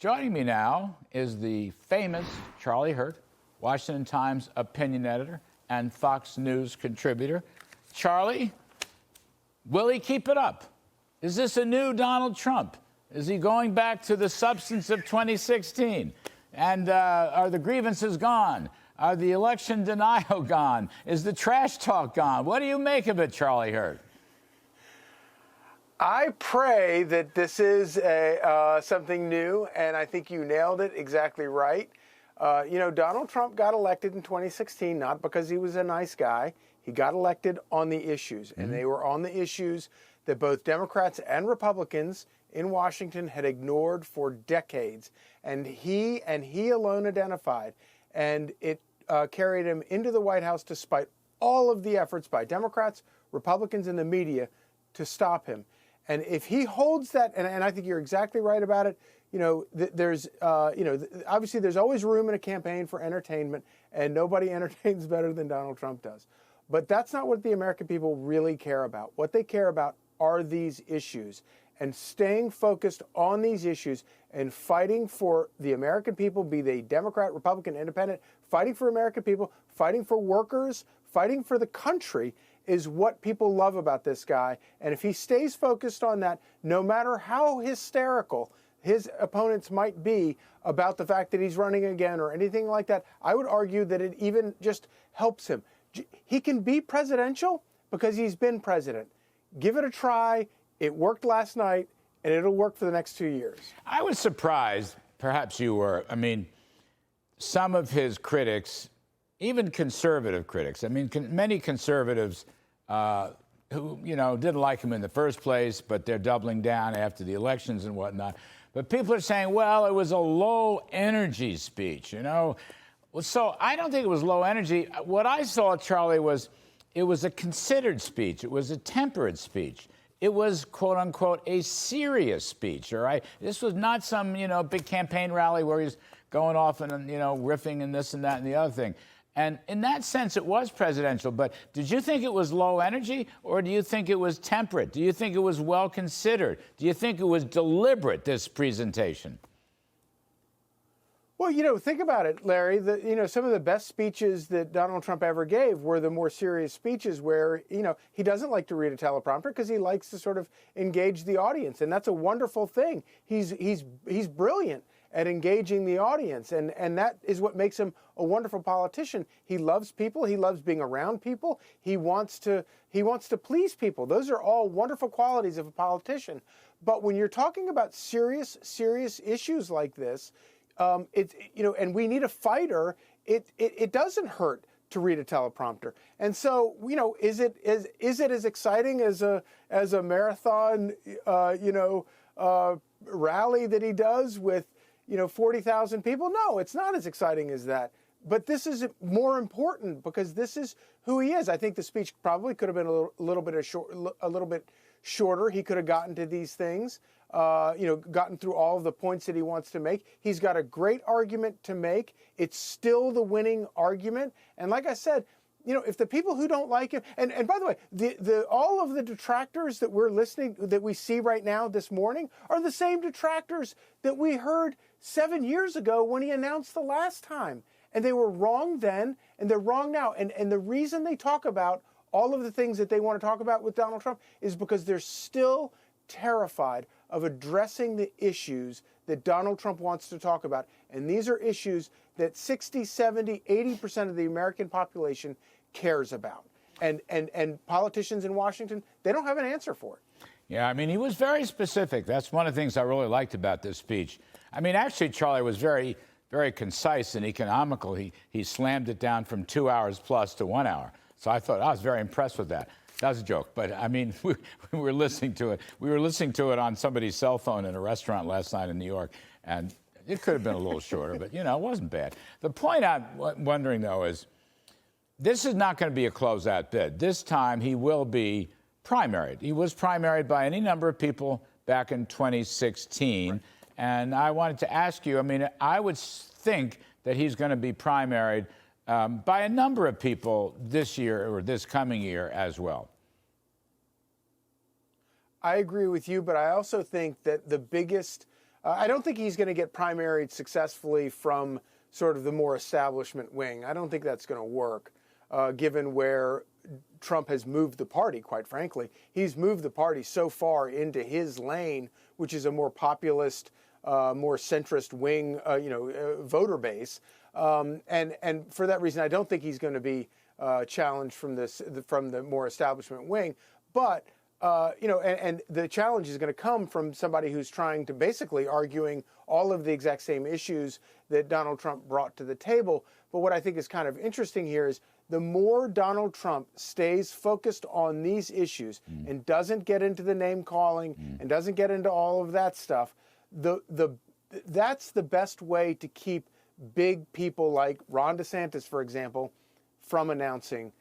Joining me now is the famous Charlie Hurt, Washington Times opinion editor and Fox News contributor. Charlie, will he keep it up? Is this a new Donald Trump? Is he going back to the substance of 2016? And are the grievances gone? Are the election denial gone? Is the trash talk gone? What do you make of it, Charlie Hurt? I pray that this is something new, and I think you nailed it exactly right. Donald Trump got elected in 2016 not because he was a nice guy. He got elected on the issues, and they were on the issues that both Democrats and Republicans in Washington had ignored for decades. And he alone identified, and it carried him into the White House despite all of the efforts by Democrats, Republicans, and the media to stop him. And if he holds that, and I think you're exactly right about it, obviously there's always room in a campaign for entertainment, and nobody entertains better than Donald Trump does. But that's not what the American people really care about. What they care about are these issues, and staying focused on these issues and fighting for the American people, be they Democrat, Republican, Independent, fighting for American people, fighting for workers, fighting for the country is what people love about this guy. And if he stays focused on that, no matter how hysterical his opponents might be about the fact that he's running again or anything like that, I would argue that it even just helps him. He can be presidential because he's been president. Give it a try. It worked last night, and it'll work for the next 2 years. I was surprised, perhaps you were. I mean, some of his critics, even conservative critics, many conservatives who, didn't like him in the first place, but they're doubling down after the elections and whatnot. But people are saying, well, it was a low-energy speech, Well, so I don't think it was low energy. What I saw, Charlie, was it was a considered speech. It was a tempered speech. It was, quote unquote, a serious speech, all right? This was not some, big campaign rally where he's going off and, riffing and this and that and the other thing. And in that sense, it was presidential. But did you think it was low energy, or do you think it was temperate? Do you think it was well considered? Do you think it was deliberate, this presentation? Well, think about it, Larry. Some of the best speeches that Donald Trump ever gave were the more serious speeches where, he doesn't like to read a teleprompter because he likes to sort of engage the audience. And that's a wonderful thing. He's brilliant at engaging the audience. And that is what makes him a wonderful politician. He loves people. He loves being around people. He wants to please people. Those are all wonderful qualities of a politician. But when you're talking about serious issues like this, and we need a fighter, it doesn't hurt to read a teleprompter. And so, is it as exciting as a marathon, rally that he does with, 40,000 people? No, it's not as exciting as that. But this is more important because this is who he is. I think the speech probably could have been a little bit shorter. He could have gotten to these things, gotten through all of the points that he wants to make. He's got a great argument to make. It's still the winning argument. And like I said, if the people who don't like him, and by the way, all of the detractors that we see right now this morning are the same detractors that we heard 7 years ago when he announced the last time. And they were wrong then, and they're wrong now. And the reason they talk about all of the things that they want to talk about with Donald Trump is because they're still terrified of addressing the issues that Donald Trump wants to talk about. And these are issues that 60, 70, 80% of the American population cares about. And politicians in Washington, they don't have an answer for it. Yeah, he was very specific. That's one of the things I really liked about this speech. Actually, Charlie was very, very concise and economical. He slammed it down from 2 hours plus to 1 hour. So I was very impressed with that. That was a joke, but we were listening to it. We were listening to it on somebody's cell phone in a restaurant last night in New York, and it could have been a little shorter, but it wasn't bad. The point I'm wondering though is, this is not going to be a closeout bid. This time he will be primaried. He was primaried by any number of people back in 2016, and I wanted to ask you. I would think that he's going to be primaried by a number of people this year or this coming year as well. I agree with you, but I also think that the biggest I don't think he's going to get primaried successfully from sort of the more establishment wing. I don't think that's going to work, given where Trump has moved the party, quite frankly. He's moved the party so far into his lane, which is a more populist, more centrist wing, voter base. And for that reason, I don't think he's going to be challenged from the more establishment wing. But and the challenge is going to come from somebody who's trying to basically arguing all of the exact same issues that Donald Trump brought to the table. But what I think is kind of interesting here is the more Donald Trump stays focused on these issues and doesn't get into the name calling and doesn't get into all of that stuff, that's the best way to keep big people like Ron DeSantis, for example, from announcing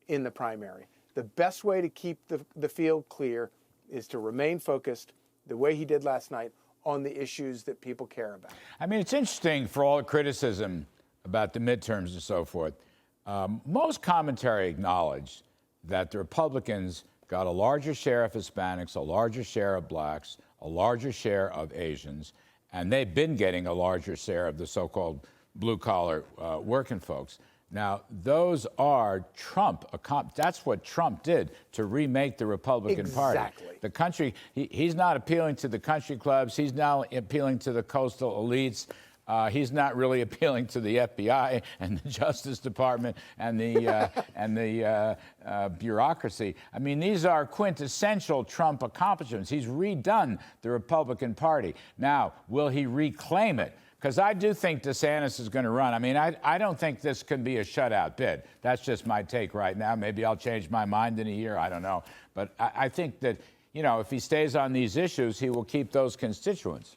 in the primary. The best way to keep the field clear is to remain focused, the way he did last night, on the issues that people care about. I mean, it's interesting for all the criticism about the midterms and so forth. Most commentary acknowledged that the Republicans got a larger share of Hispanics, a larger share of blacks, a larger share of Asians, and they've been getting a larger share of the so-called blue-collar working folks. Now, those are Trump. That's what Trump did to remake the Republican Party. Exactly. The country, he's not appealing to the country clubs. He's now appealing to the coastal elites. He's not really appealing to the FBI and the Justice Department and the bureaucracy. I mean, these are quintessential Trump accomplishments. He's redone the Republican Party. Now, will he reclaim it? Because I do think DeSantis is going to run. I mean, I don't think this can be a shutout bid. That's just my take right now. Maybe I'll change my mind in a year. I don't know. But I think that, if he stays on these issues, he will keep those constituents.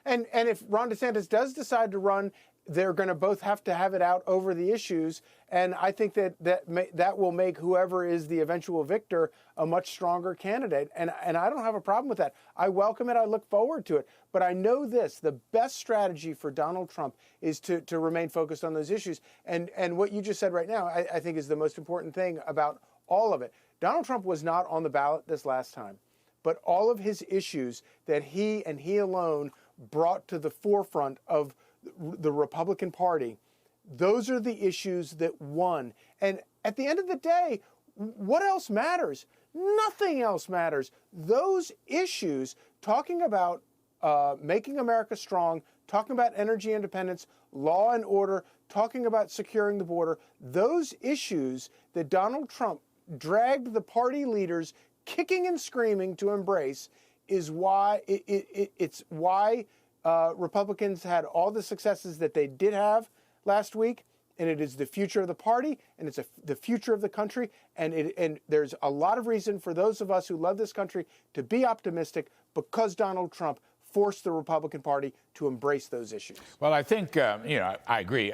And if Ron DeSantis does decide to run, they're going to both have to have it out over the issues. And I think that will make whoever is the eventual victor a much stronger candidate. And I don't have a problem with that. I welcome it. I look forward to it. But I know this, the best strategy for Donald Trump is to remain focused on those issues. And what you just said right now, I think is the most important thing about all of it. Donald Trump was not on the ballot this last time, but all of his issues that he and he alone brought to the forefront of the Republican Party, those are the issues that won. And at the end of the day, what else matters? Nothing else matters. Those issues, talking about making America strong, talking about energy independence, law and order, talking about securing the border, those issues that Donald Trump dragged the party leaders kicking and screaming to embrace is why it's why Republicans had all the successes that they did have last week, and it is the future of the party, and it's the future of the country, and there's a lot of reason for those of us who love this country to be optimistic because Donald Trump forced the Republican Party to embrace those issues. Well, I think I agree.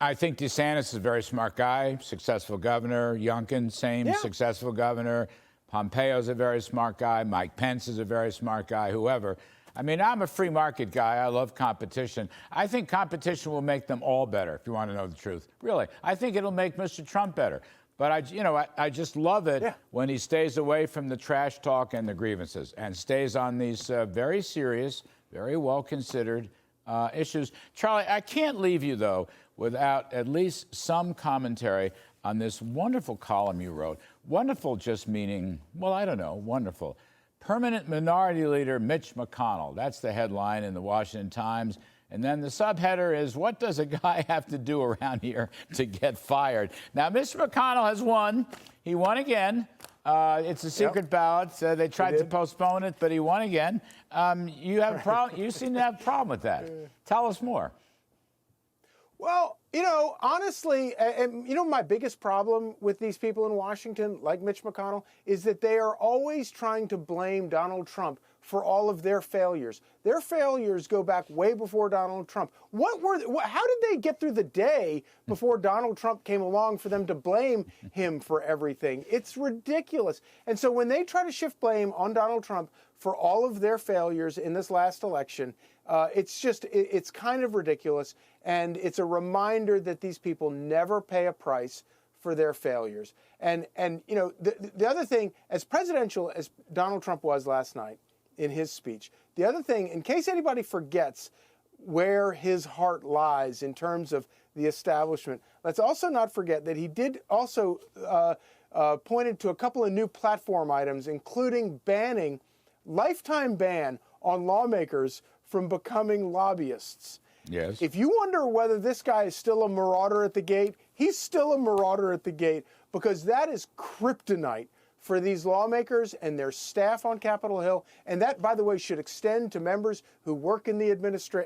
I think DeSantis is a very smart guy, successful governor. Youngkin, same successful governor. Pompeo's a very smart guy. Mike Pence is a very smart guy, whoever. I mean, I'm a free market guy. I love competition. I think competition will make them all better, if you want to know the truth. Really. I think it'll make Mr. Trump better. But I just love it when he stays away from the trash talk and the grievances and stays on these very serious, very well-considered issues. Charlie, I can't leave you, though, without at least some commentary on this wonderful column you wrote. Wonderful just meaning, well, I don't know, wonderful. Permanent Minority Leader Mitch McConnell. That's the headline in the Washington Times. And then the subheader is, what does a guy have to do around here to get fired? Now, Mr. McConnell has won. He won again. It's a secret ballot. They tried to postpone it, but he won again. You have a problem. You seem to have a problem with that. Tell us more. Well, honestly, my biggest problem with these people in Washington, like Mitch McConnell, is that they are always trying to blame Donald Trump for all of their failures. Their failures go back way before Donald Trump. How did they get through the day before Donald Trump came along for them to blame him for everything? It's ridiculous. And so when they try to shift blame on Donald Trump for all of their failures in this last election, it's kind of ridiculous. And it's a reminder that these people never pay a price for their failures. And the other thing, as presidential as Donald Trump was last night, in his speech. The other thing, in case anybody forgets where his heart lies in terms of the establishment, let's also not forget that he did also pointed to a couple of new platform items, including lifetime ban on lawmakers from becoming lobbyists. Yes. If you wonder whether this guy is still a marauder at the gate, he's still a marauder at the gate, because that is kryptonite for these lawmakers and their staff on Capitol Hill. And that, by the way, should extend to members who work in the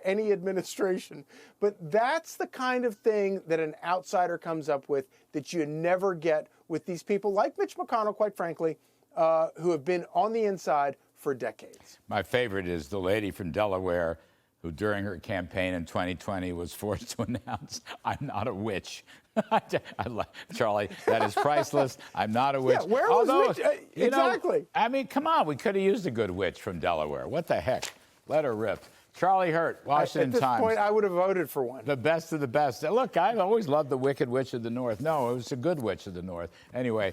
any administration. But that's the kind of thing that an outsider comes up with that you never get with these people like Mitch McConnell, quite frankly, who have been on the inside for decades. My favorite is the lady from Delaware who during her campaign in 2020 was forced to announce, "I'm not a witch." Charlie, that is priceless. I'm not a witch. Yeah, where was Mitch? Exactly. I mean, come on. We could have used a good witch from Delaware. What the heck? Let her rip. Charlie Hurt, Washington Times. At this point, I would have voted for one. The best of the best. Look, I've always loved the Wicked Witch of the North. No, it was a good witch of the North. Anyway,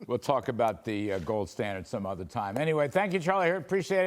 we'll talk about the gold standard some other time. Anyway, thank you, Charlie Hurt. Appreciate it.